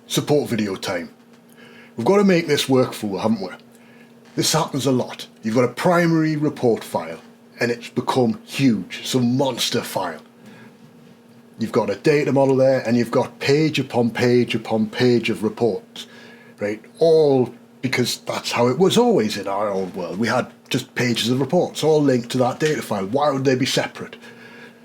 Support video time. We've got to make this work full, haven't we? This happens a lot. You've got a primary report file and it's become huge, some monster file. You've got a data model there and you've got page upon page upon page of reports, right? All because that's how it was always in our old world. We had just pages of reports all linked to that data file. Why would they be separate?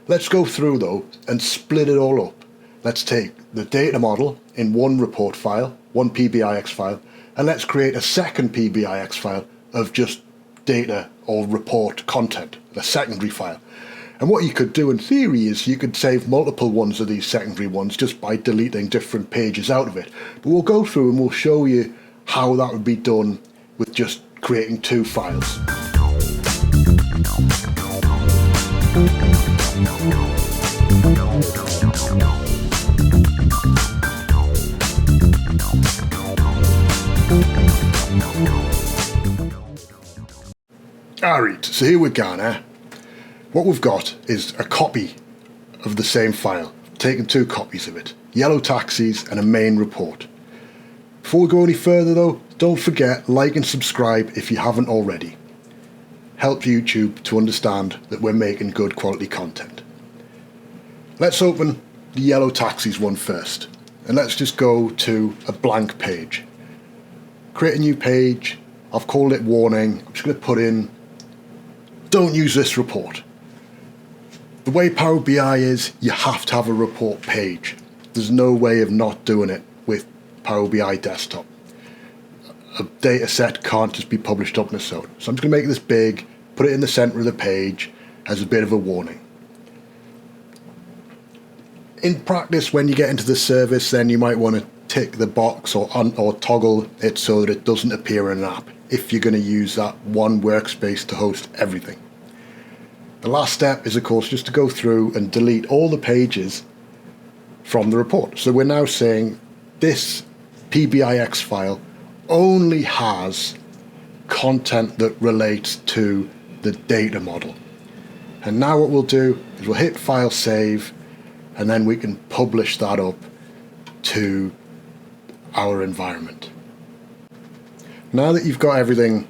Let's go through though and split it all up. Let's take the data model in one report file, one PBIX file, and let's create a second PBIX file of just data or report content, a secondary file. And what you could do in theory is you could save multiple ones of these secondary ones just by deleting different pages out of it. But we'll go through and we'll show you how that would be done with just creating two files. Alright, so here we go now. What we've got is a copy of the same file, taken two copies of it, yellow taxis and a main report. Before we go any further though, don't forget like and subscribe if you haven't already. Help YouTube to understand that we're making good quality content. Let's open the yellow taxis one first, and let's just go to a blank page. Create a new page. I've called it warning. I'm just going to put in, don't use this report. The way Power BI is, you have to have a report page. There's no way of not doing it with Power BI desktop. A data set can't just be published up on its own. So I'm just going to make this big, put it in the center of the page as a bit of a warning. In practice, when you get into the service, then you might want to tick the box or toggle it so that it doesn't appear in an app if you're going to use that one workspace to host everything. The last step is, of course, just to go through and delete all the pages from the report. So we're now saying this PBIX file only has content that relates to the data model. And now what we'll do is we'll hit File Save, and then we can publish that up to our environment. Now that you've got everything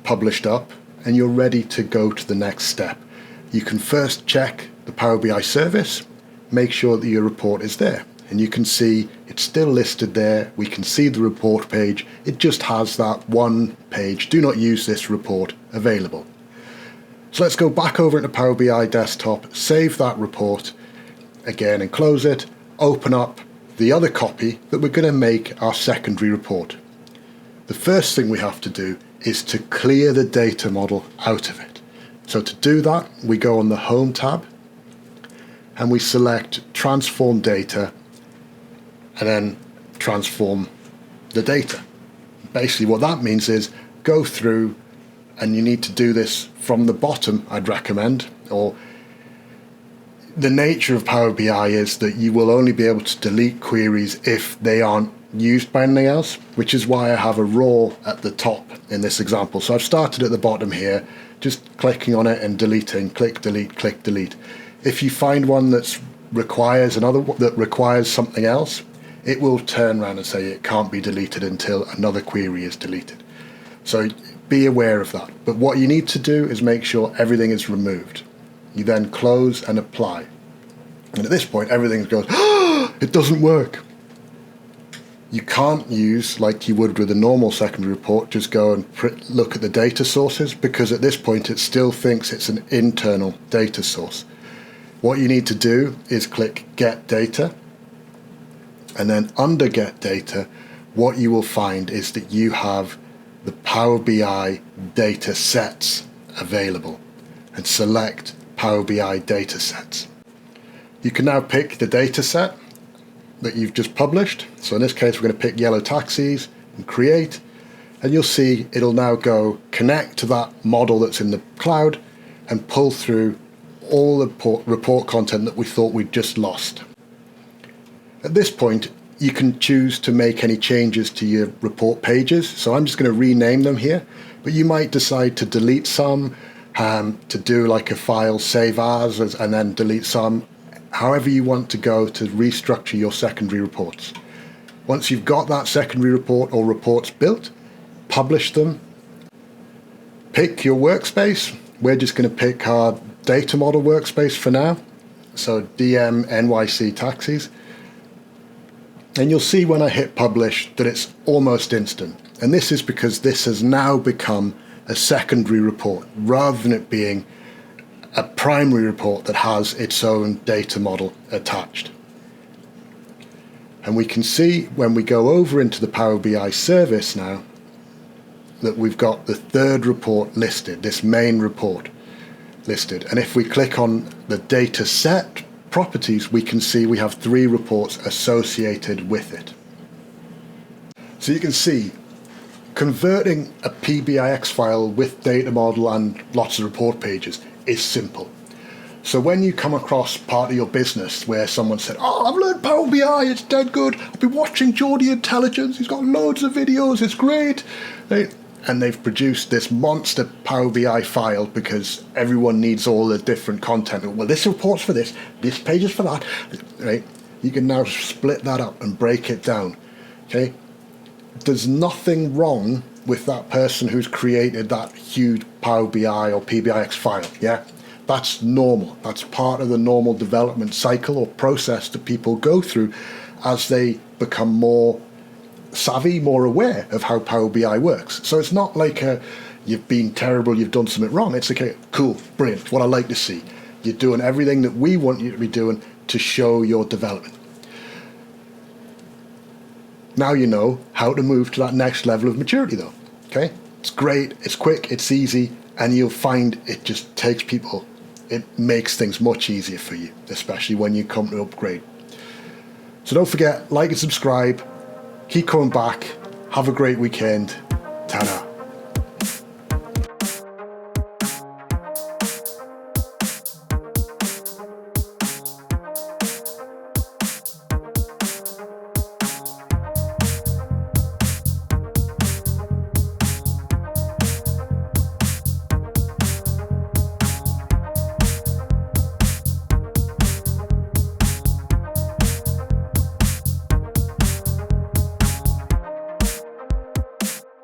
published up and you're ready to go to the next step, you can first check the Power BI service, make sure that your report is there. And you can see it's still listed there. We can see the report page. It just has that one page, do not use this report, available. So let's go back over into Power BI desktop, save that report again and close it, open up the other copy that we're going to make our secondary report. The first thing we have to do is to clear the data model out of it. So to do that, we go on the Home tab and we select Transform Data and then transform the data. Basically what that means is go through, and you need to do this from the bottom, I'd recommend, or the nature of Power BI is that you will only be able to delete queries if they aren't used by anything else, which is why I have a raw at the top in this example. So I've started at the bottom here, just clicking on it and deleting, click, delete. If you find one that requires something else, it will turn around and say it can't be deleted until another query is deleted. So be aware of that. But what you need to do is make sure everything is removed. You then close and apply. And at this point, everything goes, oh, it doesn't work. You can't use, like you would with a normal secondary report, just go and look at the data sources, because at this point it still thinks it's an internal data source. What you need to do is click Get Data, and then under Get Data, what you will find is that you have the Power BI data sets available, and select Power BI data sets. You can now pick the data set that you've just published. So in this case, we're going to pick yellow taxis and create, and you'll see it'll now go connect to that model that's in the cloud and pull through all the report content that we thought we'd just lost. At this point, you can choose to make any changes to your report pages. So I'm just going to rename them here, but you might decide to delete some, to do like a file save as, and then delete some, however you want to go to restructure your secondary reports. Once you've got that secondary report or reports built, publish them. Pick your workspace. We're just going to pick our data model workspace for now. So DM NYC taxis. And you'll see when I hit publish that it's almost instant. And this is because this has now become a secondary report rather than it being a primary report that has its own data model attached. And we can see when we go over into the Power BI service now that we've got the third report listed, this main report listed. And if we click on the data set properties, we can see we have 3 reports associated with it. So you can see converting a PBIX file with data model and lots of report pages is simple. So when you come across part of your business where someone said, oh, I've learned Power BI, it's dead good, I've been watching Geordie Intelligence, he's got loads of videos, it's great. And they've produced this monster Power BI file because everyone needs all the different content. Well, this report's for this page is for that, right? You can now split that up and break it down, okay? There's nothing wrong with that person who's created that huge Power BI or PBIX file, yeah? That's normal. That's part of the normal development cycle or process that people go through as they become more savvy, more aware of how Power BI works. So it's not like you've been terrible, you've done something wrong. It's okay, cool, brilliant, what I like to see. You're doing everything that we want you to be doing to show your development. Now you know how to move to that next level of maturity though, okay? It's great, it's quick, it's easy, and you'll find it just takes people, it makes things much easier for you, especially when you come to upgrade. So don't forget, like and subscribe, keep coming back, have a great weekend, ta-da.